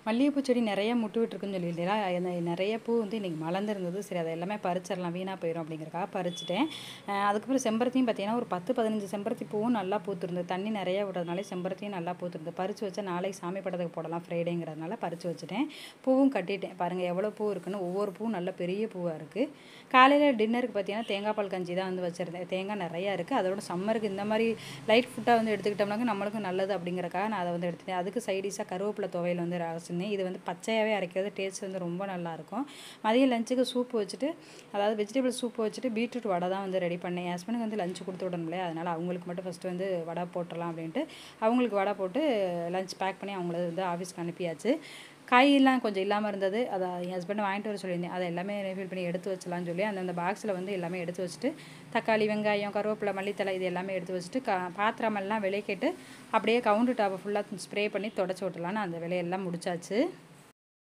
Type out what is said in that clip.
மல்லிகைப்பூ செடி நிறைய முட்டு விட்டுருக்குன்னு சொல்லியிருந்தேன். நிறைய பூ வந்து இன்றைக்கி மலர்ந்துருந்தது. சரி அதை எல்லாமே பறிச்சிடலாம், வீணாக போயிடும் அப்படிங்கிறக்காக பறிச்சிட்டேன். அதுக்கப்புறம் செம்பருத்தியும் பார்த்தீங்கன்னா ஒரு 10-15 செம்பருத்தி பூவும் நல்லா பூத்துருந்தது. தண்ணி நிறையா விடுறதுனால செம்பருத்தியும் நல்லா பூத்துருந்தது. பறித்து வச்சா நாளைக்கு சாமி படத்துக்கு போடலாம் ஃப்ரைடேங்கிறதுனால பறித்து வச்சுட்டேன். பூவும் கட்டிட்டேன். பாருங்கள் எவ்வளோ பூ இருக்குன்னு. ஒவ்வொரு பூவும் நல்ல பெரிய பூவாக இருக்குது. காலையில் டின்னருக்கு பார்த்தீங்கன்னா தேங்காய் பால் கஞ்சி தான் வந்து வச்சுருந்தேன். தேங்காய் நிறையா இருக்குது. அதோட சம்மருக்கு இந்த மாதிரி லைட் ஃபுட்டாக வந்து எடுத்துக்கிட்டோம்னாக்க நம்மளுக்கும் நல்லது அப்படிங்கிறக்காக நான் அதை வந்து எடுத்துட்டேன். அதுக்கு சைடிஷாக கருவேப்பிலை துவையல் வந்து அரைச்சிருந்தேன். இது வந்து பச்சையாகவே அரைக்கிறது டேஸ்ட் வந்து ரொம்ப நல்லாயிருக்கும். மதியம் லஞ்சுக்கு சூப்பு வச்சுட்டு, அதாவது வெஜிடபிள் சூப்பு வச்சுட்டு பீட்ரூட் வடை தான் வந்து ரெடி பண்ணேன். என் ஹஸ்பண்டுக்கு வந்து லஞ்சு கொடுத்து விடணும் இல்லையா, அதனால் அவங்களுக்கு மட்டும் ஃபஸ்ட்டு வந்து வடை போட்டுடலாம் அப்படின்ட்டு அவங்களுக்கு வடை போட்டு லஞ்ச் பேக் பண்ணி அவங்கள வந்து ஆஃபீஸ்க்கு அனுப்பியாச்சு. காயெல்லாம் கொஞ்சம் இல்லாமல் இருந்தது. அதை என் ஹஸ்பண்டை வாங்கிட்டு வர சொல்லியிருந்தேன். அதை எல்லாமே ரீஃபில் பண்ணி எடுத்து வச்சலான்னு சொல்லி அந்த பாக்ஸில் வந்து எல்லாமே எடுத்து வச்சுட்டு, தக்காளி, வெங்காயம், கருவேப்பிலை, மல்லித்தலை இது எல்லாமே எடுத்து வச்சுட்டு பாத்திரமெல்லாம் விளக்கிட்டு அப்படியே கவுண்டர் டாப்பை ஃபுல்லாக ஸ்ப்ரே பண்ணி தொடச்சி விட்டலான்னு அந்த வேலையெல்லாம் முடிச்சாச்சு.